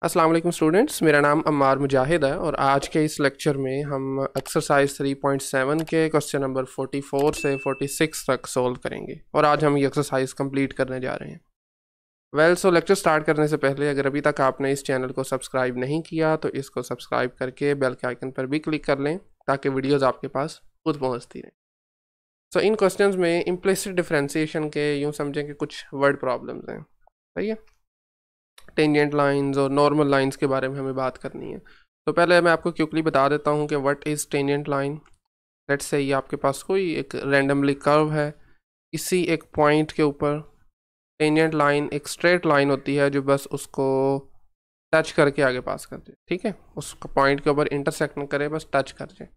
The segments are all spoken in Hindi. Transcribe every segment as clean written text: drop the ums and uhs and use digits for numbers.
अस्सलाम वालेकुम स्टूडेंट्स, मेरा नाम अम्मार मुजाहिद है और आज के इस लेक्चर में हम एक्सरसाइज 3.7 के क्वेश्चन नंबर 44 से 46 तक सॉल्व करेंगे और आज हम ये एक्सरसाइज कंप्लीट करने जा रहे हैं। सो लेक्चर स्टार्ट करने से पहले अगर अभी तक आपने इस चैनल को सब्सक्राइब नहीं किया तो इसको सब्सक्राइब करके बेल के आइकन पर भी क्लिक कर लें ताकि वीडियोज़ आपके पास खुद पहुँचती रहें। सो इन क्वेश्चंस में इम्प्लिसिट डिफरेंशिएशन के यूँ समझें कि कुछ वर्ड प्रॉब्लम्स हैं, सही है। टेंजेंट लाइंस और नॉर्मल लाइंस के बारे में हमें बात करनी है। तो पहले मैं आपको क्विकली बता देता हूँ कि what is tangent line. Let's say ये आपके पास कोई एक रैंडमली कर्व है, इसी एक पॉइंट के ऊपर टेंजेंट लाइन एक स्ट्रेट लाइन होती है जो बस उसको टच करके आगे पास कर जाए, ठीक है। उस पॉइंट के ऊपर इंटरसेक्ट न करे, बस टच कर जाए,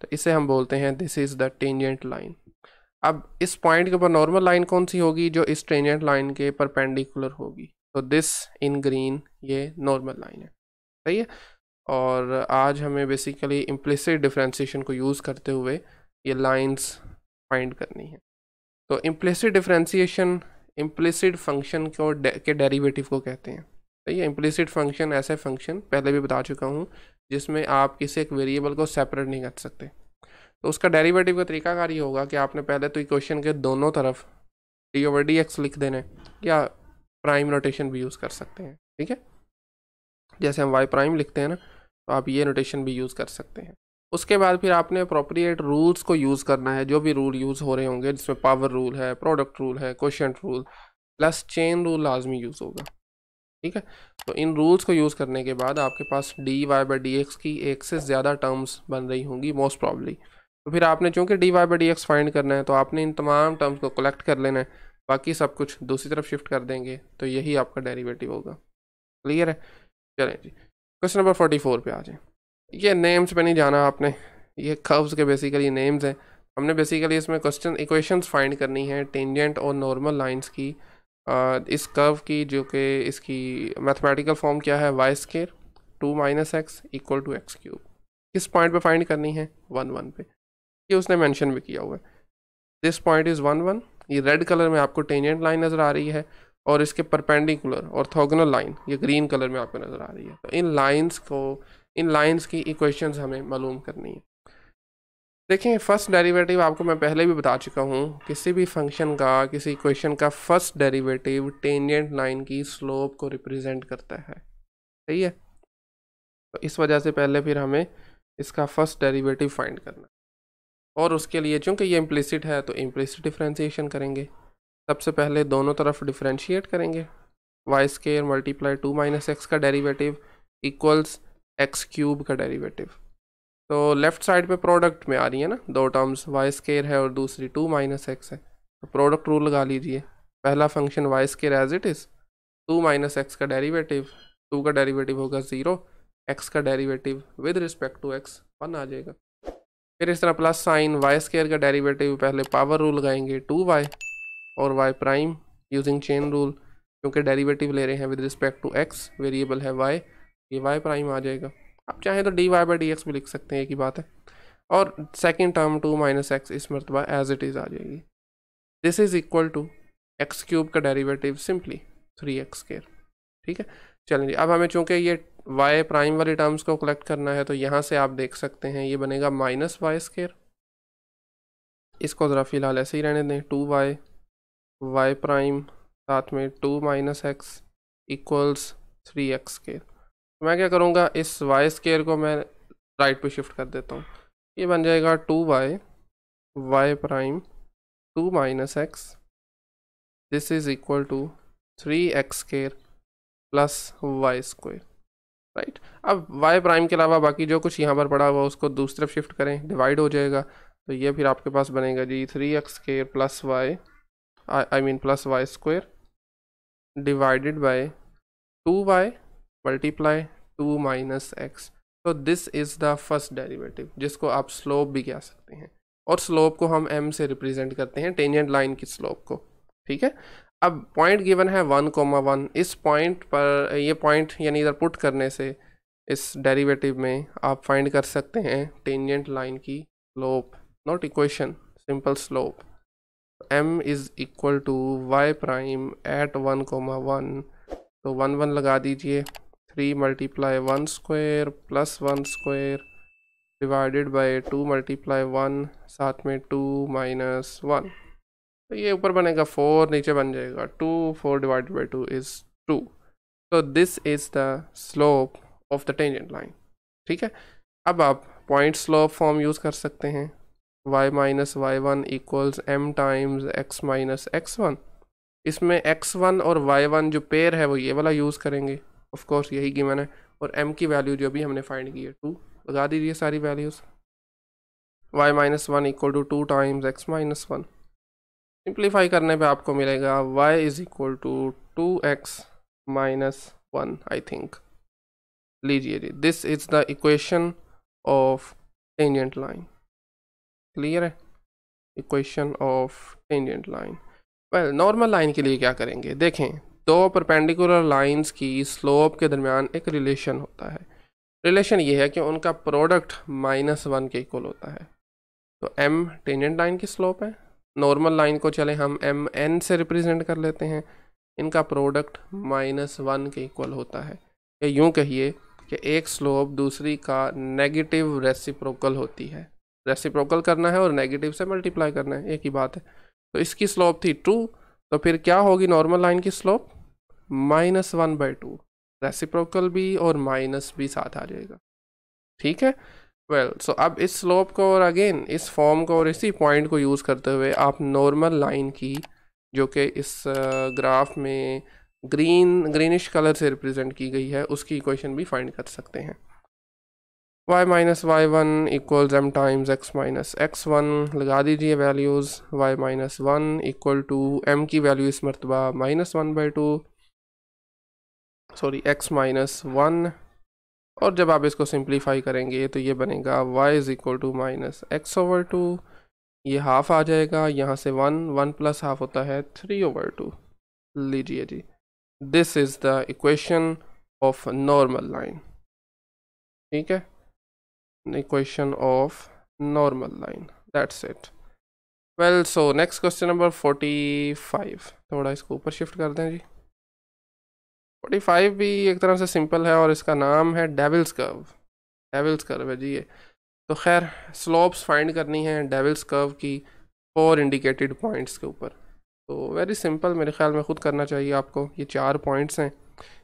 तो इसे हम बोलते हैं this is the tangent line. अब इस पॉइंट के ऊपर नॉर्मल लाइन कौन सी होगी? जो इस टेंजेंट लाइन के परपेंडिकुलर होगी। तो दिस इन ग्रीन ये नॉर्मल लाइन है, सही है। और आज हमें बेसिकली इम्प्लिसिट डिफरेंशिएशन को यूज़ करते हुए ये लाइंस फाइंड करनी है। तो इम्प्लिसिट डिफरेंशिएशन इम्प्लिसिट फंक्शन को के डेरिवेटिव को कहते हैं, सही है। इम्प्लिसिट फंक्शन ऐसे फंक्शन पहले भी बता चुका हूँ जिसमें आप किसी एक वेरिएबल को सेपरेट नहीं कर सकते। तो उसका डेरिवेटिव का तरीकाकार ये होगा कि आपने पहले तो इक्वेशन के दोनों तरफ d/dx लिख देना है, या प्राइम नोटेशन भी यूज़ कर सकते हैं, ठीक है। जैसे हम y प्राइम लिखते हैं ना, तो आप ये नोटेशन भी यूज़ कर सकते हैं। उसके बाद फिर आपने अप्रोप्रिएट रूल्स को यूज़ करना है, जो भी रूल यूज़ हो रहे होंगे, जिसमें पावर रूल है, प्रोडक्ट रूल है, quotient rule plus chain rule लाजमी यूज़ होगा, ठीक है। तो इन रूल्स को यूज़ करने के बाद आपके पास dy/dx की एक से ज़्यादा टर्म्स बन रही होंगी मोस्ट प्रॉब्ली। तो फिर आपने चूँकि dy/dx फाइंड करना है तो आपने इन तमाम टर्म्स को कलेक्ट कर लेना है, बाकी सब कुछ दूसरी तरफ शिफ्ट कर देंगे, तो यही आपका डेरिवेटिव होगा। क्लियर है? चलें जी, क्वेश्चन नंबर 44 पे आ जाए। ये नेम्स पे नहीं जाना आपने, ये कर्व्स के बेसिकली नेम्स हैं। हमने बेसिकली इसमें क्वेश्चन इक्वेशंस फाइंड करनी है टेंजेंट और नॉर्मल लाइंस की। इस कर्व की, जो कि इसकी मैथमेटिकल फॉर्म क्या है, y² 2 - x = x³। किस पॉइंट पे फाइंड करनी है? 1 1 पे। ये उसने मेंशन भी किया हुआ है, दिस पॉइंट इज़ 1 1। ये रेड कलर में आपको टेंजेंट लाइन नज़र आ रही है और इसके परपेंडिकुलर ऑर्थोगोनल लाइन ये ग्रीन कलर में आपको नज़र आ रही है। तो इन लाइंस की इक्वेशंस हमें मालूम करनी है। देखें, फर्स्ट डेरिवेटिव आपको मैं पहले भी बता चुका हूँ, किसी भी फंक्शन का, किसी इक्वेशन का फर्स्ट डेरिवेटिव टेंजेंट लाइन की स्लोप को रिप्रेजेंट करता है, सही है। तो इस वजह से पहले फिर हमें इसका फर्स्ट डेरिवेटिव फाइंड करना है, और उसके लिए चूँकि ये इम्प्लिसिट है तो इम्प्लिसिट डिफरेंशिएशन करेंगे। सबसे पहले दोनों तरफ डिफरेंशिएट करेंगे, y² × 2 - x का डेरिवेटिव इक्वल्स x³ का डेरिवेटिव। तो लेफ़्ट साइड पे प्रोडक्ट में आ रही है ना दो टर्म्स, y² है और दूसरी 2 - x है, तो प्रोडक्ट रूल लगा लीजिए। पहला function y² as it is, 2 - x का डेरिवेटिव, 2 का डेरिवेटिव होगा 0, x का derivative with respect to x 1 आ जाएगा। फिर इस तरह प्लस साइन, y² का डेरिवेटिव, पहले पावर रूल लगाएंगे 2y और y prime using chain rule, क्योंकि डेरिवेटिव ले रहे हैं with respect to x, variable है y, ये y प्राइम आ जाएगा। आप चाहें तो dy/dx भी लिख सकते हैं, एक ही बात है। और सेकंड टर्म 2 - x इस मरतबा एज इट इज़ आ जाएगी। This is equal to x³ का डेरिवेटिव सिंपली 3x², ठीक है। चलें जी, अब हमें चूँकि ये y प्राइम वाली टर्म्स को कलेक्ट करना है, तो यहाँ से आप देख सकते हैं ये बनेगा -y²। इसको ज़रा फिलहाल ऐसे ही रहने दें, 2y y प्राइम साथ में 2 - x इक्वल्स 3x²। मैं क्या करूँगा, इस y² को मैं राइट पे शिफ्ट कर देता हूँ, ये बन जाएगा 2y y prime 2 - x, this is equal to 3x² plus y², right. अब y प्राइम के अलावा बाकी जो कुछ यहाँ पर पड़ा हुआ उसको दूसरी तरफ शिफ्ट करें, डिवाइड हो जाएगा, तो ये फिर आपके पास बनेगा जी 3x² plus y plus y² divided by 2y multiply 2 - x। तो this is the first derivative, जिसको आप स्लोप भी कह सकते हैं, और स्लोप को हम m से रिप्रेजेंट करते हैं, टेंजेंट लाइन की स्लोप को, ठीक है। अब पॉइंट गिवन है 1, 1, इस पॉइंट पर, ये पॉइंट यानी इधर पुट करने से इस डेरिवेटिव में आप फाइंड कर सकते हैं टेंजेंट लाइन की slope, not equation, simple slope. m is equal to y prime at 1, 1, तो 1 1 लगा दीजिए, 3 multiply 1 square plus 1 square divided by 2 multiply 1 साथ में 2 माइनस 1, तो ये ऊपर बनेगा 4, नीचे बन जाएगा 2, 4 डिवाइडेड बाई 2 इज़ 2। तो this is the slope of the tangent line. ठीक है, अब आप पॉइंट स्लोप फॉर्म यूज़ कर सकते हैं, y minus y one equals m times x minus x1। इसमें x1 और y1 जो पेयर है वो ये वाला यूज़ करेंगे, ऑफ कोर्स यही गिवन है, और m की वैल्यू जो अभी हमने फाइंड की है 2, लगा दीजिए सारी values. y minus one equal to 2 times x minus 1, simplify करने पे आपको मिलेगा y is equal to 2x minus 1 I think. लीजिए जी, this is the equation of tangent line. Clear है, equation of tangent line. Well, normal line के लिए क्या करेंगे, देखें दो परपेंडिकुलर लाइंस की स्लोप के दरमियान एक रिलेशन होता है। रिलेशन ये है कि उनका प्रोडक्ट -1 के इक्वल होता है। तो m टेंजेंट लाइन की स्लोप है, नॉर्मल लाइन को चले हम mn से रिप्रेजेंट कर लेते हैं, इनका प्रोडक्ट -1 के इक्वल होता है। या यूँ कहिए कि एक स्लोप दूसरी का नेगेटिव रेसिप्रोकल होती है। रेसिप्रोकल करना है और नेगेटिव से मल्टीप्लाई करना है, एक ही बात है। तो इसकी स्लोप थी 2, तो फिर क्या होगी नॉर्मल लाइन की स्लोप -1/2, रेसिप्रोकल भी और माइनस भी साथ आ जाएगा। ठीक है, वेल सो अब इस स्लोप को और अगेन इस फॉर्म को और इसी पॉइंट को यूज़ करते हुए आप नॉर्मल लाइन की, जो कि इस ग्राफ में ग्रीनिश कलर से रिप्रेजेंट की गई है, उसकी इक्वेशन भी फाइंड कर सकते हैं। y minus y one equals m times x minus x1, लगा दीजिए values. y minus one equal to m की वैल्यू इस मरतबा -1/2, सॉरी x माइनस 1, और जब आप इसको सिंप्लीफाई करेंगे तो ये बनेगा y is equal to -x/2, ये हाफ आ जाएगा, यहाँ से 1 प्लस हाफ होता है 3/2। लीजिए जी, this is the equation of normal line. ठीक है, equation of normal line, that's it. Well so next question number 45, थोड़ा इसको ऊपर शिफ्ट कर दें जी। 45 भी एक तरह से सिंपल है और इसका नाम है डेविल्स कर्व। डेविल्स कर्व है जी ये। तो खैर स्लोप्स फाइंड करनी है डेविल्स कर्व की 4 इंडिकेटेड पॉइंट्स के ऊपर। तो वेरी सिंपल, मेरे ख्याल में ख़ुद करना चाहिए आपको। ये 4 पॉइंट्स हैं,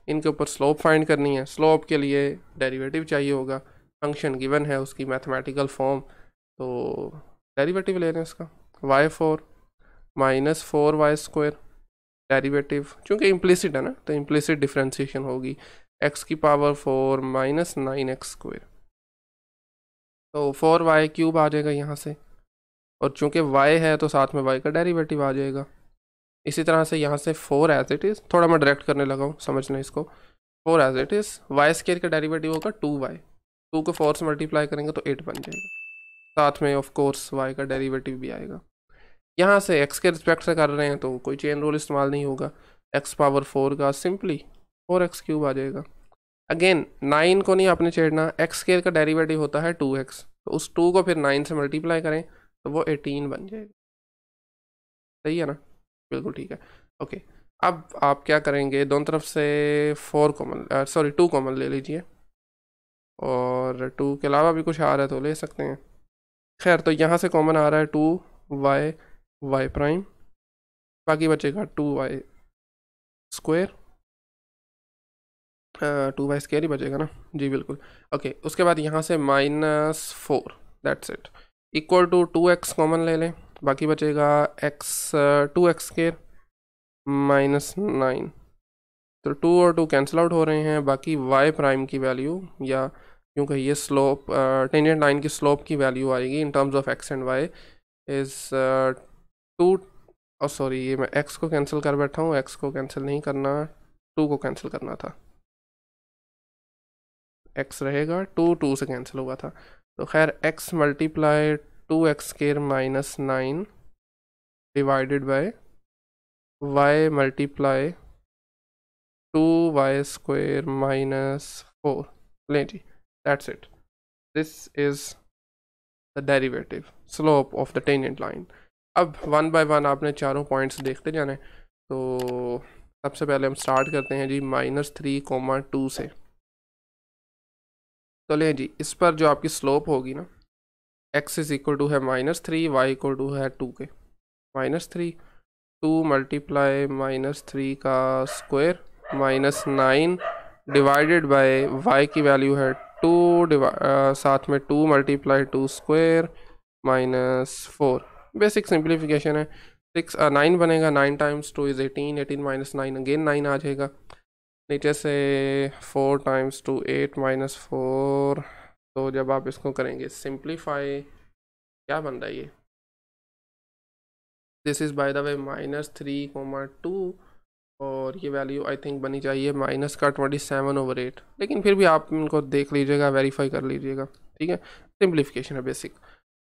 इनके ऊपर स्लोप फाइंड करनी है। स्लोप के लिए डेरिवेटिव चाहिए होगा, फंक्शन गिवन है उसकी मैथमेटिकल फॉर्म, तो डेरिवेटिव ले लें इसका। y4 माइनस 4y², डेरिवेटिव चूँकि इम्प्लिसिट है ना, तो इम्प्लिसिट डिफ्रेंशिएशन होगी, x की पावर 4 माइनस 9x², तो 4y³ आ जाएगा यहाँ से, और चूँकि y है तो साथ में y का डेरिवेटिव आ जाएगा। इसी तरह से यहाँ से 4 एज इट इज़, थोड़ा मैं डायरेक्ट करने लगा हूँ, समझ लें इसको। 4 एज इट इज़, y² का डेरिवेटिव होगा 2y, 2 को 4 से मल्टीप्लाई करेंगे तो 8 बन जाएगा, साथ में ऑफ कोर्स y का डेरिवेटिव भी आएगा। यहाँ से x के रिस्पेक्ट से कर रहे हैं तो कोई चेन रूल इस्तेमाल नहीं होगा, x पावर 4 का सिंपली 4x³ आ जाएगा। अगेन 9 को नहीं आपने छेड़ना, x² का डेरिवेटिव होता है 2x, तो उस 2 को फिर 9 से मल्टीप्लाई करें तो वो 18 बन जाएगा। सही है ना, बिल्कुल ठीक है। ओके, अब आप क्या करेंगे, दोनों तरफ से 2 कॉमन ले लीजिए, और 2 के अलावा भी कुछ आ रहा है तो ले सकते हैं। खैर, तो यहाँ से कॉमन आ रहा है 2y y', बाकी बचेगा 2y², 2y² ही बचेगा ना जी, बिल्कुल। ओके, उसके बाद यहाँ से -4, that's it, equal to 2x common ले लें, बाकी बचेगा 2x² -9, तो 2 और 2 कैंसिल आउट हो रहे हैं, बाकी y' की वैल्यू, या यूँ कहिए स्लोप, टेंजेंट लाइन की स्लोप की वैल्यू आएगी in terms of x and y is 2, और सॉरी ये मैं x को कैंसिल कर बैठा हूँ, x को कैंसिल नहीं करना, 2 को कैंसिल करना था, x रहेगा, 2 से कैंसिल हुआ था, तो खैर x multiply 2x² -9 divided by y multiply 2y² -4, लें जी, that's it, this is the derivative slope of the tangent line. अब 1 बाय 1 आपने चारों पॉइंट्स देखते जाने। तो सबसे पहले हम स्टार्ट करते हैं जी -3, 2 से। तो ले जी, इस पर जो आपकी स्लोप होगी ना, x इज इक्वल टू है -3, y इक्वल टू है 2 के -3, 2 मल्टीप्लाई -3 का स्क्वायर -9 डिवाइडेड बाय y की वैल्यू है 2 साथ में 2 मल्टीप्लाई 2 स्क्वायर -4। बेसिक सिंप्लीफिकेशन है। 9 बनेगा, 9 टाइम्स 2 इज़ 18, 18 माइनस 9 अगेन 9 आ जाएगा। नीचे से 4 टाइम्स 2 8 -4। तो जब आप इसको करेंगे सिंप्लीफाई, क्या बन रहा है ये, this is by the way -3,2 और ये वैल्यू आई थिंक बनी चाहिए माइनस का 27/8, लेकिन फिर भी आप इनको देख लीजिएगा, वेरीफाई कर लीजिएगा, ठीक है। सिंप्लीफिकेशन है बेसिक।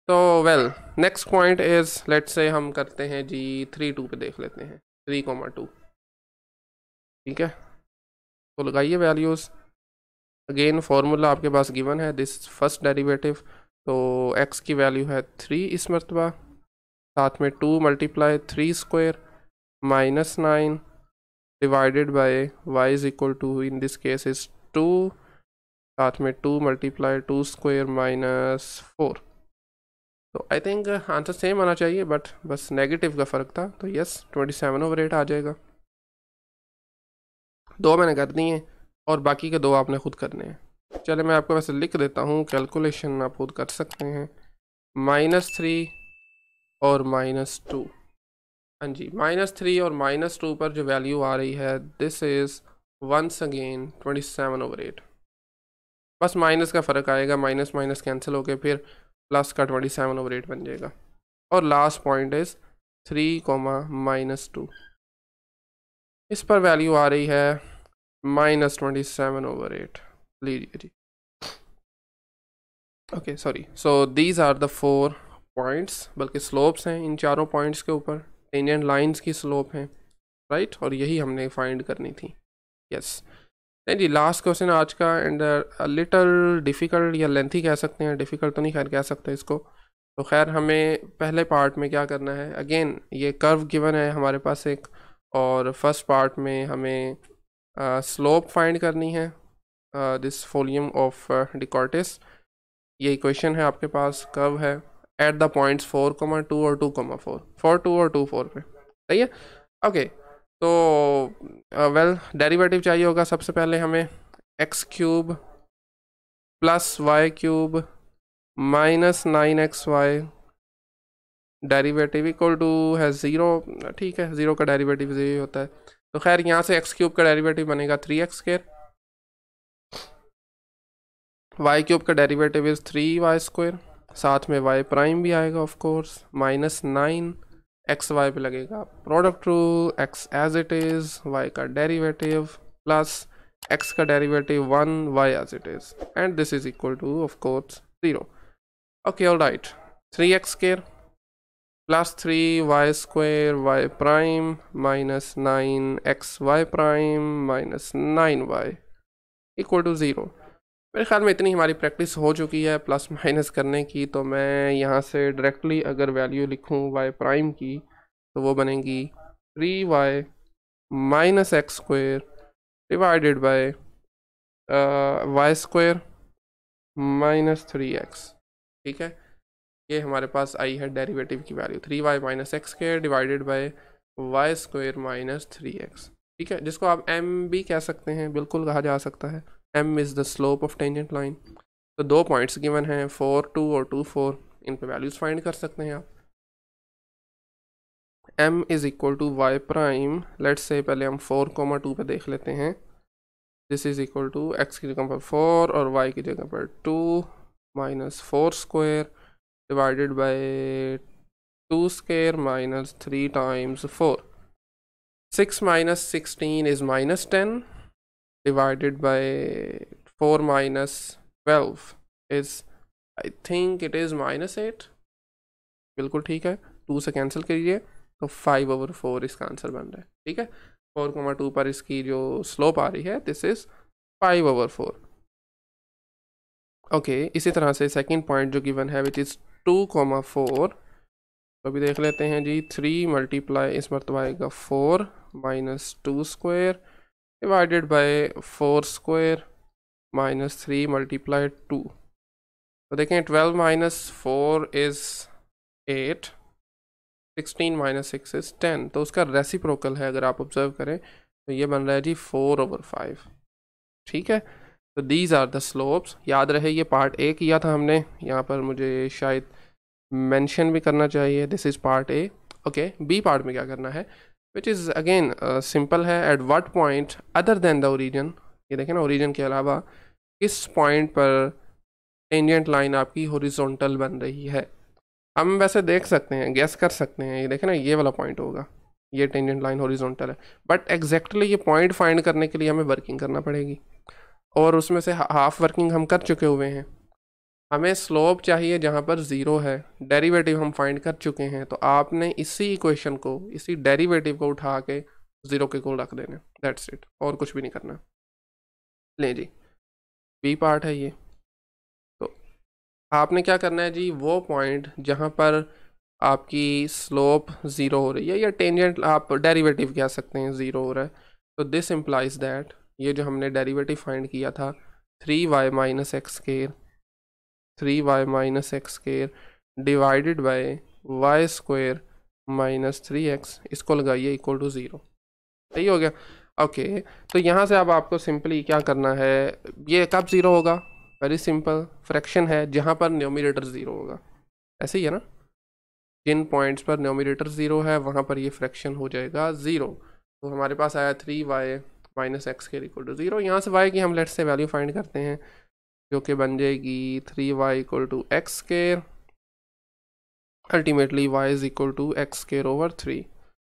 तो well, next point is, let's say हम करते हैं जी 3,2 पे देख लेते हैं, 3,2, ठीक है। तो लगाइए वैल्यूज़। अगेन फार्मूला आपके पास गिवन है, दिस फर्स्ट डेरिवेटिव, तो x की वैल्यू है 3 इस मरतबा, साथ में 2 multiply 3 square -9 divided by y is equal to, in this case is 2, साथ में 2 मल्टीप्लाई 2 स्क्वायर -4। तो आई थिंक आंसर सेम आना चाहिए, बट बस नेगेटिव का फ़र्क था, तो यस 27/8 आ जाएगा। 2 मैंने कर दिए और बाकी के 2 आपने खुद करने हैं। चले मैं आपको वैसे लिख देता हूँ, कैलकुलेशन आप खुद कर सकते हैं। -3 और -2, हाँ जी, -3 और -2 पर जो वैल्यू आ रही है, दिस इज़ वंस अगेन 27/8। बस माइनस का फ़र्क आएगा, माइनस माइनस कैंसिल होके फिर प्लस का 27/8 बन जाएगा। और लास्ट पॉइंट इज़ 3, -2, इस पर वैल्यू आ रही है -27/8। लीजिए जी, okay sorry, so these are the 4 points, बल्कि स्लोप्स हैं इन चारों पॉइंट्स के ऊपर, टेंजेंट लाइंस की स्लोप हैं, राइट, और यही हमने फाइंड करनी थी। यस नहीं जी, लास्ट क्वेश्चन आज का, एंड लिटल डिफ़िकल्ट या लेंथी कह सकते हैं, डिफ़िकल्ट तो नहीं खैर कह सकते इसको। तो खैर हमें पहले पार्ट में क्या करना है, अगेन ये कर्व गिवन है हमारे पास एक, और फर्स्ट पार्ट में हमें स्लोप फाइंड करनी है, दिस वॉल्यूम ऑफ डिकॉर्टिस, ये इक्वेशन है आपके पास, कर्व है एट द पॉइंट्स 4,2 और 2,4, 4,2 और 2,4 पे, सही है। ओके, तो वेल डेरिवेटिव चाहिए होगा सबसे पहले हमें, x³ + y³ -9xy derivative equal to है 0, ठीक है, 0 का डेरिवेटिव 0 होता है। तो खैर यहाँ से x³ का डेरिवेटिव बनेगा 3x², y³ का डेरिवेटिव इज़ 3y², साथ में y प्राइम भी आएगा ऑफ कोर्स, -9 xy पे लगेगा product rule, x as it is, y का डेरिवेटिव प्लस x का derivative 1, y as it is, and this is equal to of course 0। Okay all right, 3x² + 3y² y prime -9xy prime -9y equal to 0। मेरे ख्याल में इतनी हमारी प्रैक्टिस हो चुकी है प्लस माइनस करने की, तो मैं यहाँ से डायरेक्टली अगर वैल्यू लिखूँ y प्राइम की, तो वो बनेगी 3y -x² divided by y² -3x, ठीक है। ये हमारे पास आई है डेरिवेटिव की value, 3y -x² divided by y² -3x, ठीक है, जिसको आप m भी कह सकते हैं, बिल्कुल कहा जा सकता है। m is the slope of tangent line. तो 2 पॉइंट्स गिवन हैं, 4,2 और 2,4, इन पे वैल्यूज़ फाइंड कर सकते हैं आप। m is equal to y prime, let's say पहले हम 4,2 पे देख लेते हैं, this is equal to x की जगह पर 4 और y की जगह पर 2 -4² divided by 2² -3 times 4, 6 - 16 is -10 divided by 4 - 12 is, I think it is -8, बिल्कुल ठीक है, 2 से कैंसिल करिए तो 5/4 इसका आंसर बन रहा है, ठीक है। 4,2 पर इसकी जो स्लोप आ रही है, दिस इज़ 5/4। ओके, इसी तरह से सेकंड पॉइंट जो गिवन है विच इज़ 2,4, तो अभी देख लेते हैं जी, 3 मल्टीप्लाई इस मरतबा आएगा 4 -2² डिवाइडेड बाय 4² माइनस 3 मल्टीप्लाई 2। तो देखें 12 माइनस 4 इज़ 8, 16 माइनस 6 इज़ 10। तो उसका रेसिप्रोकल है, अगर आप ऑब्जर्व करें तो ये बन रहा है जी 4/5। ठीक है, तो दीज आर द स्लोप्स। याद रहे ये पार्ट ए किया था हमने, यहाँ पर मुझे शायद मेंशन भी करना चाहिए, this is part A. Okay, B part में क्या करना है, विच इज़ अगेन सिंपल है। At what point other than the origin, ये देखें ना, ओरिजिन के अलावा किस पॉइंट पर टेंजेंट लाइन आपकी हॉरिजॉन्टल बन रही है। हम वैसे देख सकते हैं, गेस कर सकते हैं, ये देखें ना, ये वाला पॉइंट होगा, ये टेंजेंट लाइन हॉरिजॉन्टल है। बट एग्जैक्टली ये पॉइंट फाइंड करने के लिए हमें वर्किंग करना पड़ेगी, और उसमें से हाफ वर्किंग हम कर चुके हुए हैं। हमें स्लोप चाहिए जहाँ पर ज़ीरो है, डेरिवेटिव हम फाइंड कर चुके हैं। तो आपने इसी इक्वेशन को, इसी डेरिवेटिव को उठा के ज़ीरो के कोल रख देना, दैट्स इट, और कुछ भी नहीं करना। ले जी, बी पार्ट है ये। तो आपने क्या करना है जी, वो पॉइंट जहाँ पर आपकी स्लोप ज़ीरो हो रही है, या टेंजेंट आप डेरिवेटिव कह सकते हैं, ज़ीरो हो रहा है। तो दिस इम्प्लाइज दैट ये जो हमने डेरिवेटिव फाइंड किया था 3y minus x square, 3y minus x square divided by y square minus 3x, इसको लगाइए इक्वल टू 0। सही हो गया। ओके, तो यहाँ से अब आपको सिंपली क्या करना है, ये कब ज़ीरो होगा, वेरी सिंपल, फ्रैक्शन है जहाँ पर न्यूमरेटर ज़ीरो होगा। ऐसे ही है ना, जिन पॉइंट्स पर न्यूमरेटर ज़ीरो है वहाँ पर ये फ्रैक्शन हो जाएगा ज़ीरो। तो हमारे पास आया 3y minus x square equal to 0। यहाँ से y की हम लेट्स से वैल्यू फाइंड करते हैं, जो कि बन जाएगी 3y equal to x square, ultimately y is equal to x square over 3।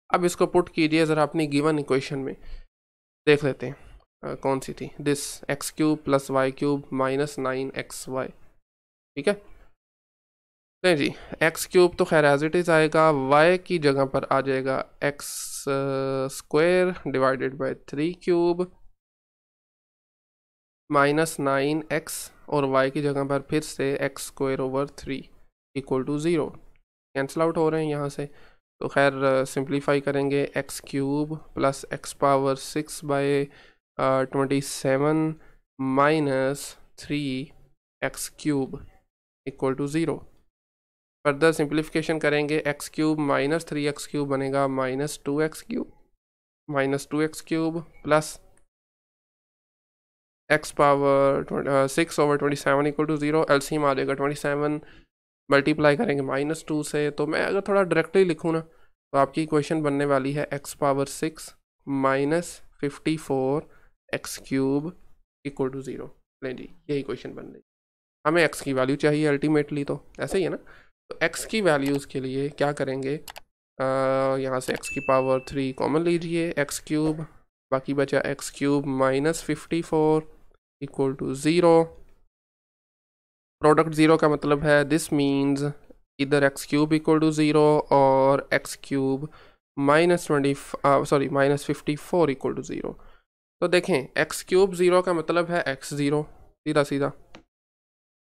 अब इसको पुट कीजिए ज़रा अपनी गिवन इक्वेशन में, देख लेते हैं कौन सी थी, this x cube plus y cube minus 9xy। ठीक है, नहीं जी, एक्स क्यूब तो खैर एज इट इज़ आएगा, y की जगह पर आ जाएगा x square divided by 3 cube minus 9x, और y की जगह पर फिर से x square over 3 equal to 0। Cancel out हो रहे हैं यहाँ से, तो खैर सिंप्लीफाई करेंगे, x cube plus x power 6 bye 27 minus 3x cube equal to 0। Further simplification करेंगे, x cube minus 3x cube बनेगा minus 2x cube, minus 2x cube plus x power 6 over 27 equal to 0। LCM आ जाएगा 27, मल्टीप्लाई करेंगे -2 से। तो मैं अगर थोड़ा डायरेक्टली लिखूँ ना, तो आपकी इक्वेशन बनने वाली है x power 6 minus 54 x cube equal to 0। नहीं जी, ये इक्वेशन बन रही। हमें एक्स की वैल्यू चाहिए अल्टीमेटली, तो ऐसे ही है ना। तो एक्स की वैल्यूज़ के लिए क्या करेंगे, यहाँ से एक्स की पावर 3 कॉमन लीजिए, एक्स क्यूब, बाकी बचा x cube minus 54 equal to 0। Product 0 का मतलब है दिस मीन्स इधर एक्स क्यूब इक्वल टू 0 और x cube minus 54 equal to 0। तो देखें, एक्स क्यूब 0 का मतलब है एक्स 0, सीधा सीधा।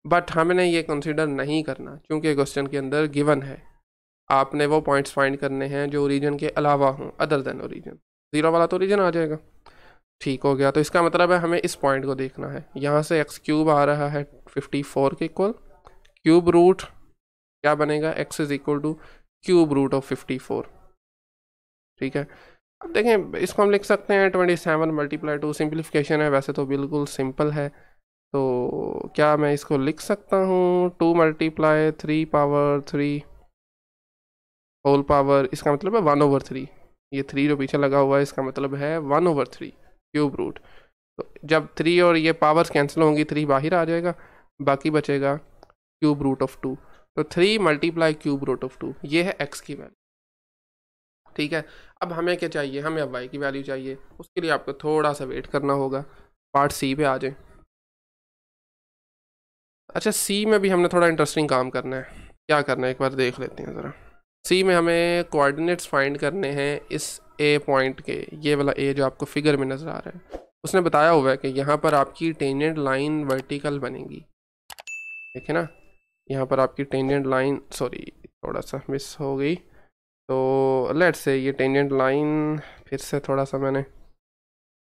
बट हमने ये कंसिडर नहीं करना, क्योंकि क्वेश्चन के अंदर गिवन है आपने वो पॉइंट्स फाइंड करने हैं जो ओरिजिन के अलावा हों, अदर देन ओरिजिन। 0 वाला तो ओरिजिन आ जाएगा। ठीक हो गया, तो इसका मतलब है हमें इस पॉइंट को देखना है। यहाँ से एक्स क्यूब आ रहा है 54 के इक्वल, क्यूब रूट क्या बनेगा, x is equal to cube root of 54। ठीक है, अब देखें इसको हम लिख सकते हैं 27 मल्टीप्लाई 2, सिंप्लीफिकेशन है वैसे तो बिल्कुल सिंपल है। तो क्या मैं इसको लिख सकता हूँ 2 मल्टीप्लाई 3 पावर 3 होल पावर, इसका मतलब है 1/3। ये 3 जो पीछे लगा हुआ है इसका मतलब है 1/3 क्यूब रूट। तो जब 3 और ये पावर्स कैंसिल होंगी, 3 बाहर आ जाएगा, बाकी बचेगा क्यूब रूट ऑफ 2। तो 3 मल्टीप्लाई क्यूब रूट ऑफ 2, ये है एक्स की वैल्यू। ठीक है, अब हमें क्या चाहिए, हमें अब वाई की वैल्यू चाहिए। उसके लिए आपको थोड़ा सा वेट करना होगा, पार्ट सी पे आ जाए। अच्छा, सी में भी हमने थोड़ा इंटरेस्टिंग काम करना है। क्या करना है एक बार देख लेते हैं ज़रा। सी में हमें कोऑर्डिनेट्स फाइंड करने हैं इस ए पॉइंट के, ये वाला ए जो आपको फिगर में नज़र आ रहा है। उसने बताया हुआ है कि यहाँ पर आपकी टेंजेंट लाइन वर्टिकल बनेगी। देखे ना, यहाँ पर आपकी टेंजेंट लाइन, सॉरी थोड़ा सा मिस हो गई, तो लेट्स से ये टेंजेंट लाइन फिर से थोड़ा सा मैंने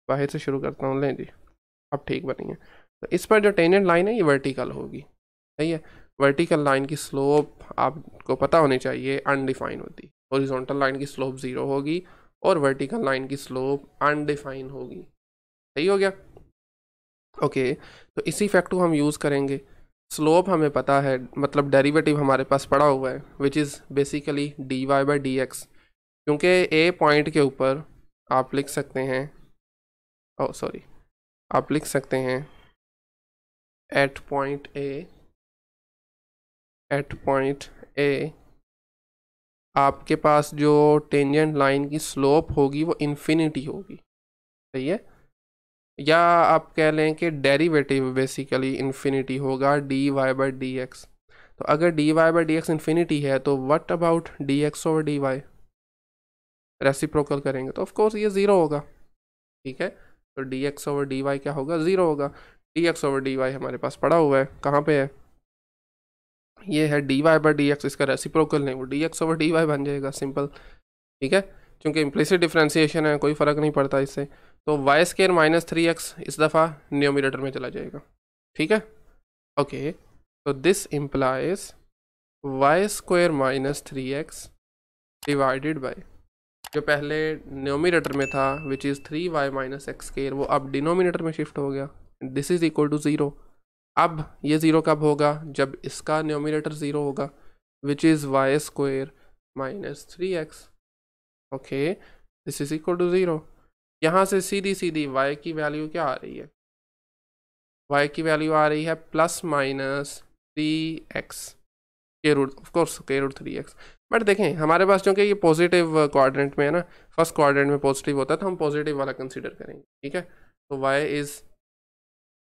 बाहर से शुरू करता हूँ। लें जी, अब ठीक बनी है। तो इस पर जो टेंजेंट लाइन है ये वर्टिकल होगी, सही है। वर्टिकल लाइन की स्लोप आपको पता होनी चाहिए अनडिफाइन होती, हॉरिजॉन्टल लाइन की स्लोप 0 होगी और वर्टिकल लाइन की स्लोप अनडिफाइन होगी, सही हो गया। ओके, तो इसी फैक्ट को हम यूज़ करेंगे। स्लोप हमें पता है, मतलब डेरिवेटिव हमारे पास पड़ा हुआ है, which is basically dy by D x, क्योंकि ए पॉइंट के ऊपर आप लिख सकते हैं, आप लिख सकते हैं एट पॉइंट ए आपके पास जो टेंजेंट लाइन की स्लोप होगी वो इन्फिनिटी होगी, सही है। या आप कह लें कि डेरिवेटिव बेसिकली इन्फिनिटी होगा dy बाई डी एक्स। तो अगर dy by D x infinity है तो what about dx over dy, reciprocal करेंगे तो ऑफ कोर्स ये 0 होगा, ठीक है। तो dx ओवर dy क्या होगा, 0 होगा। dx ओवर dy हमारे पास पड़ा हुआ है, कहाँ पे है, ये है dy बाई डी एक्स, इसका रेसिप्रोकल नहीं, वो dx ओवर dy बन जाएगा, सिंपल, ठीक है। क्योंकि इम्प्लिसिट डिफ्रेंसिएशन है, कोई फ़र्क नहीं पड़ता इससे। तो वाई स्केयर माइनस 3x इस दफ़ा न्यूमरेटर में चला जाएगा, ठीक है। ओके, तो this implies y square minus 3x divided by, जो पहले न्यूमरेटर में था which is 3y minus x square, वो अब डिनोमिनेटर में शिफ्ट हो गया, दिस इज़ इक्वल टू 0। अब ये 0 कब होगा, जब इसका न्यूमरेटर 0 होगा, which is y square minus 3x। Okay, this is equal to 0। यहाँ से सीधी y की वैल्यू क्या आ रही है, y की वैल्यू आ रही है प्लस माइनस 3x के रूट, ऑफकोर्स के रूट 3x। बट देखें हमारे पास क्योंकि ये पॉजिटिव क्वाड्रेंट में है ना, फर्स्ट क्वाड्रेंट में पॉजिटिव होता है तो हम पॉजिटिव वाला कंसीडर करेंगे, ठीक है। तो y इज़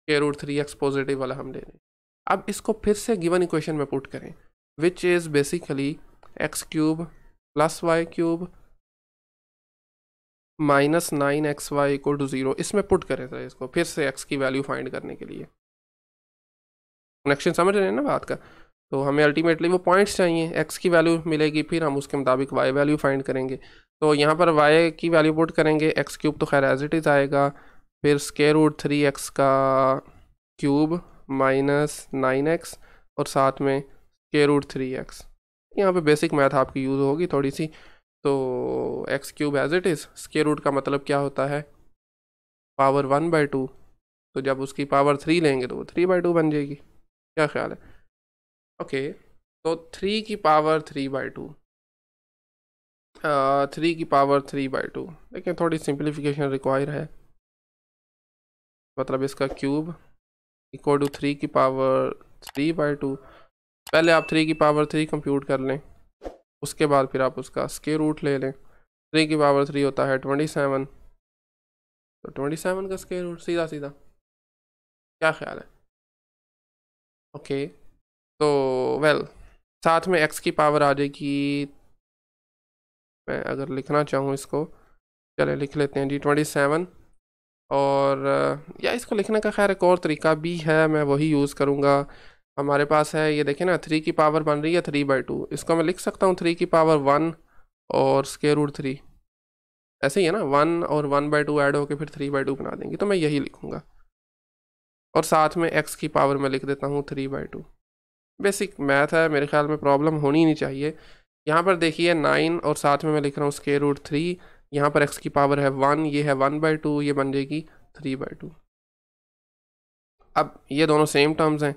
के रूट 3x पॉजिटिव वाला हम ले रहे हैं। अब इसको फिर से गिवन इक्वेशन में पुट करें, which is basically x cube plus y cube minus 9xy equal to 0, इसमें पुट करें सर इसको फिर से x की वैल्यू फाइंड करने के लिए। कनेक्शन समझ रहे हैं ना बात का। तो हमें अल्टीमेटली वो पॉइंट्स चाहिए, x की वैल्यू मिलेगी, फिर हम उसके मुताबिक y वैल्यू फाइंड करेंगे। तो यहाँ पर y की वैल्यू पुट करेंगे, एक्स क्यूब तो खैर एज इट इज़ आएगा, फिर स्क्वायर रूट 3x का क्यूब माइनस 9x और साथ में स्क्वायर रूट 3x। यहाँ पे बेसिक मैथ आपकी यूज़ होगी थोड़ी सी। तो x cube as it is, square root का मतलब क्या होता है, पावर 1/2, तो जब उसकी पावर 3 लेंगे तो वो 3/2 बन जाएगी, क्या ख्याल है। ओके, तो 3 की पावर 3/2, 3 की पावर 3/2, देखिए थोड़ी सिंप्लीफिकेशन रिक्वायर है, मतलब इसका क्यूब इक्वल टू 3 की पावर 3/2। पहले आप 3 की पावर 3 कंप्यूट कर लें, उसके बाद फिर आप उसका स्क्वायर रूट ले लें। 3 की पावर 3 होता है 27, तो 27 का स्क्वायर रूट सीधा सीधा, क्या ख्याल है। ओके, तो वेल साथ में x की पावर आ जाएगी, मैं अगर लिखना चाहूँ इसको, चले लिख लेते हैं जी 27। और या इसको लिखने का खैर एक और तरीका भी है, मैं वही यूज़ करूँगा। हमारे पास है ये देखें ना, 3 की पावर बन रही है 3/2, इसको मैं लिख सकता हूँ 3 की पावर 1 और स्क्वायर रूट 3, ऐसे ही है ना, 1 और 1/2 ऐड होकर फिर 3/2 बना देंगे, तो मैं यही लिखूँगा। और साथ में x की पावर मैं लिख देता हूँ 3/2। बेसिक मैथ है, मेरे ख्याल में प्रॉब्लम होनी नहीं चाहिए। यहाँ पर देखिए 9 और साथ में मैं लिख रहा हूँ स्क्वायर रूट 3, यहाँ पर x की पावर है 1, ये है 1/2, ये बन जाएगी 3/2। अब ये दोनों सेम टर्म्स हैं,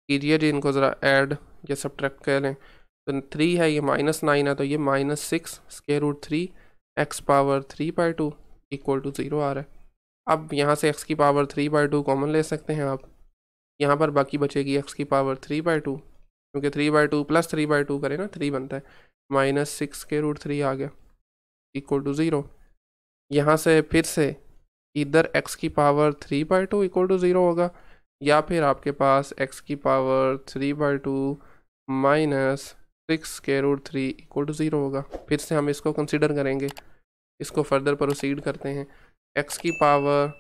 कीजिए जी इनको ज़रा ऐड या सब्ट्रैक्ट कर लें। तो 3 है, ये -9 है, तो ये -6 square root 3 x power 3/2 equal to 0 आ रहा है। अब यहाँ से x की पावर 3/2 कॉमन ले सकते हैं आप, यहाँ पर बाकी बचेगी x की पावर 3/2, क्योंकि 3/2 प्लस 3/2 करें ना 3 बनता है, -6 स्क्वायर रूट 3 आ गया इक्वल टू 0। यहाँ से फिर से इधर x की पावर 3/2 इक्वल टू 0 होगा, या फिर आपके पास x की power 3/2 -6 square root 3 equal to 0 होगा। फिर से हम इसको कंसिडर करेंगे, इसको फर्दर प्रोसीड करते हैं। x की पावर,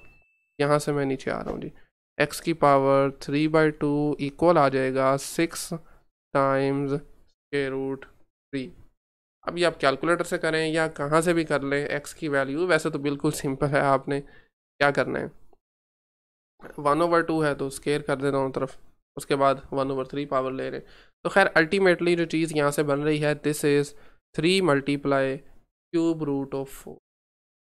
यहाँ से मैं नीचे आ रहा हूँ जी, x की पावर 3/2 इक्वल आ जाएगा 6 टाइम्स स्क्वायर रूट 3। अब ये आप कैलकुलेटर से करें या कहाँ से भी कर लें x की वैल्यू, वैसे तो बिल्कुल सिंपल है, आपने क्या करना है, 1/2 है तो स्केयर कर दे दोनों तरफ, उसके बाद 1/3 पावर ले रहे। तो खैर अल्टीमेटली जो चीज़ यहाँ से बन रही है, this is 3 multiply cube root of 4।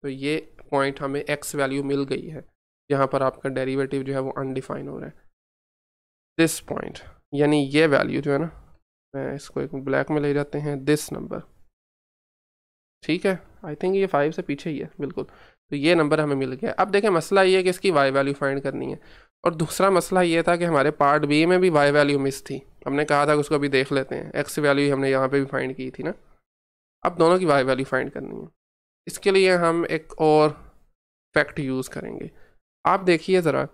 तो ये पॉइंट हमें एक्स वैल्यू मिल गई है, यहाँ पर आपका डेरिवेटिव जो है वो अनडिफाइन हो रहा है। दिस पॉइंट यानी ये वैल्यू जो है ना, मैं इसको एक ब्लैक में ले जाते हैं, दिस नंबर, ठीक है, आई थिंक ये 5 से पीछे ही है बिल्कुल। तो ये नंबर हमें मिल गया। अब देखें मसला ये है कि इसकी वाई वैल्यू फाइंड करनी है, और दूसरा मसला ये था कि हमारे पार्ट बी में भी वाई वैल्यू मिस थी। हमने कहा था कि उसको अभी देख लेते हैं, एक्स वैल्यू हमने यहाँ पे भी फाइंड की थी ना, अब दोनों की वाई वैल्यू फाइंड करनी है। इसके लिए हम एक और फैक्ट यूज़ करेंगे। आप देखिए ज़रा,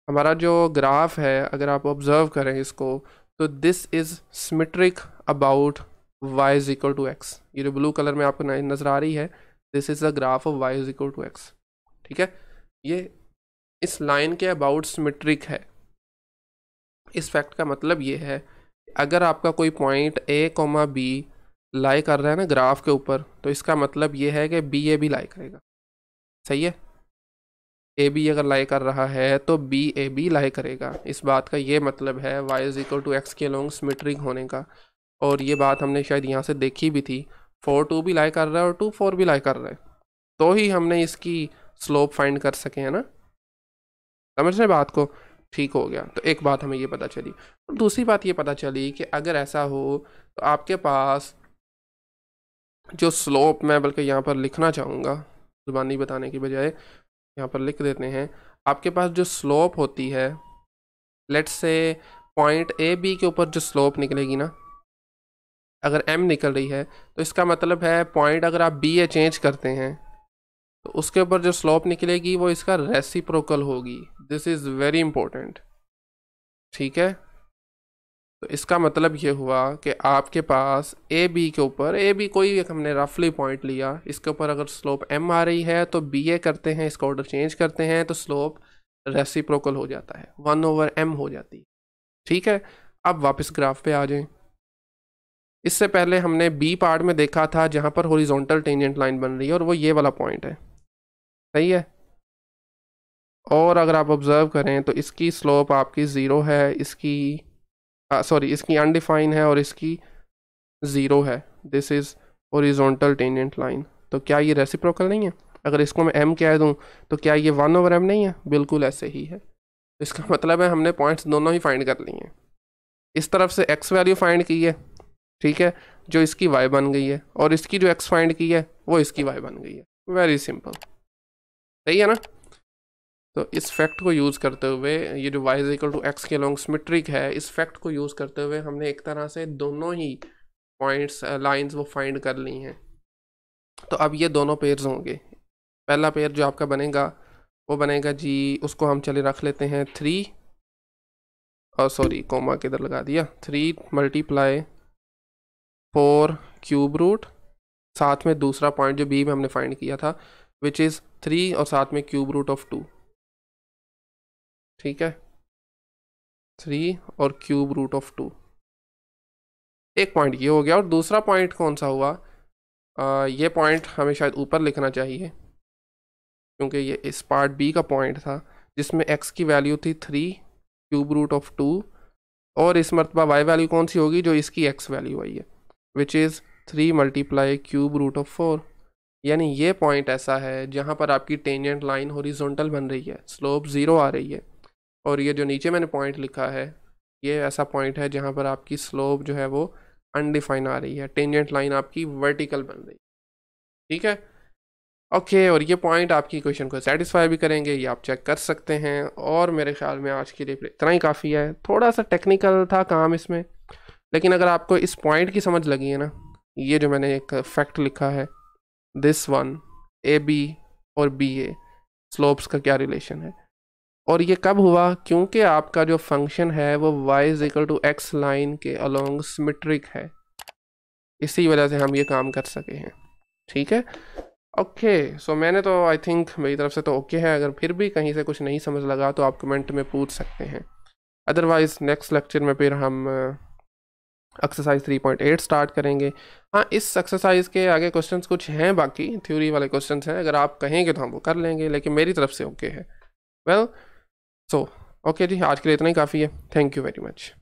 हमारा जो ग्राफ है अगर आप ऑब्ज़र्व करें इसको, तो this is symmetric about y is equal to x. ये जो ब्लू कलर में आपको नज़र आ रही है, this is the graph of y is equal to x, ठीक है। ये इस लाइन के अबाउट सिमेट्रिक है। इस फैक्ट का मतलब ये है, अगर आपका कोई पॉइंट a, b लाई कर रहा है ना ग्राफ के ऊपर, तो इसका मतलब ये है कि बी ए भी लाई करेगा, सही है। ए बी अगर लाई कर रहा है तो बी ए बी लाई करेगा। इस बात का ये मतलब है y is equal to x के लॉन्ग सिमेट्रिक होने का। और ये बात हमने शायद यहाँ से देखी भी थी, 4 2 भी लाई कर रहा है और 2 4 भी लाई कर रहा है, तो ही हमने इसकी स्लोप फाइंड कर सके, है ना। समझ रहे बात को, ठीक हो गया। तो एक बात हमें ये पता चली, और दूसरी बात ये पता चली कि अगर ऐसा हो तो आपके पास जो स्लोप, मैं बल्कि यहाँ पर लिखना चाहूँगा ज़ुबानी बताने की बजाय, यहाँ पर लिख देते हैं, आपके पास जो स्लोप होती है, let's say point A B के ऊपर जो स्लोप निकलेगी ना, अगर m निकल रही है, तो इसका मतलब है पॉइंट अगर आप बी ए चेंज करते हैं तो उसके ऊपर जो स्लोप निकलेगी वो इसका रेसिप्रोकल होगी। दिस इज़ वेरी इंपॉर्टेंट, ठीक है। तो इसका मतलब ये हुआ कि आपके पास ए बी के ऊपर, ए बी कोई एक हमने रफली पॉइंट लिया, इसके ऊपर अगर स्लोप m आ रही है तो बी ए करते हैं, इसका ऑर्डर चेंज करते हैं तो स्लोप रेसिप्रोकल हो जाता है, 1/m हो जाती है, ठीक है। अब वापस ग्राफ पे आ जाएं। इससे पहले हमने बी पार्ट में देखा था जहाँ पर हॉरिजॉन्टल टेंजेंट लाइन बन रही है, और वो ये वाला पॉइंट है, सही है। और अगर आप ऑब्जर्व करें तो इसकी स्लोप आपकी 0 है, इसकी सॉरी इसकी अनडिफाइन है और इसकी 0 है। This is horizontal tangent line. तो क्या ये रेसिप्रोकल नहीं है? अगर इसको मैं m कह दूँ तो क्या ये 1/m नहीं है? बिल्कुल ऐसे ही है। इसका मतलब है हमने पॉइंट्स दोनों ही फाइंड कर लिए हैं। इस तरफ से x वैल्यू फाइंड की है, ठीक है, जो इसकी y बन गई है, और इसकी जो x फाइंड की है वो इसकी y बन गई है। वेरी सिंपल, सही है ना। तो इस फैक्ट को यूज़ करते हुए, ये जो y is equal to x के लॉन्ग सिमेट्रिक है, इस फैक्ट को यूज़ करते हुए हमने एक तरह से दोनों ही पॉइंट्स लाइंस वो फाइंड कर ली हैं। तो अब ये दोनों पेयर्स होंगे। पहला पेयर जो आपका बनेगा वो बनेगा जी, उसको हम चले रख लेते हैं 3, और सॉरी कोमा किधर लगा दिया, 3 मल्टीप्लाई 4 क्यूब रूट, साथ में दूसरा पॉइंट जो बी में हमने फाइंड किया था विच इज़ 3, और साथ में क्यूब रूट ऑफ 2, ठीक है, 3 और क्यूब रूट ऑफ 2। एक पॉइंट ये हो गया, और दूसरा पॉइंट कौन सा हुआ, ये पॉइंट हमें शायद ऊपर लिखना चाहिए, क्योंकि ये इस पार्ट बी का पॉइंट था जिसमें x की वैल्यू थी 3 क्यूब रूट ऑफ 2, और इस मरतबा y वैल्यू कौन सी होगी, जो इसकी x वैल्यू आई है, which is 3 multiply cube root of 4। यानी ये पॉइंट ऐसा है जहाँ पर आपकी टेंजेंट लाइन हॉरिजॉन्टल बन रही है, स्लोप 0 आ रही है, और ये जो नीचे मैंने पॉइंट लिखा है ये ऐसा पॉइंट है जहाँ पर आपकी स्लोप जो है वो अनडिफाइन आ रही है, टेंजेंट लाइन आपकी वर्टिकल बन रही है, ठीक है। ओके, और ये पॉइंट आपकी क्वेश्चन को सेटिस्फाई भी करेंगे, ये आप चेक कर सकते हैं। और मेरे ख्याल में आज के लिए इतना ही काफ़ी है। थोड़ा सा टेक्निकल था काम इसमें, लेकिन अगर आपको इस पॉइंट की समझ लगी है ना, ये जो मैंने एक फैक्ट लिखा है, दिस वन ए बी और बी ए स्लोप्स का क्या रिलेशन है, और ये कब हुआ, क्योंकि आपका जो फंक्शन है वो y is equal to x line के अलोंग सिमेट्रिक है, इसी वजह से हम ये काम कर सके हैं, ठीक है। ओके, सो मैंने तो आई थिंक मेरी तरफ से तो ओके है। अगर फिर भी कहीं से कुछ नहीं समझ लगा तो आप कमेंट में पूछ सकते हैं, अदरवाइज़ नेक्स्ट लेक्चर में फिर हम एक्सरसाइज 3.8 स्टार्ट करेंगे। हाँ, इस एक्सरसाइज के आगे क्वेश्चंस कुछ हैं, बाकी थ्योरी वाले क्वेश्चंस हैं, अगर आप कहेंगे तो हम वो कर लेंगे, लेकिन मेरी तरफ से ओके है। वेल ओके जी, आज के लिए इतना ही काफ़ी है। Thank you very much.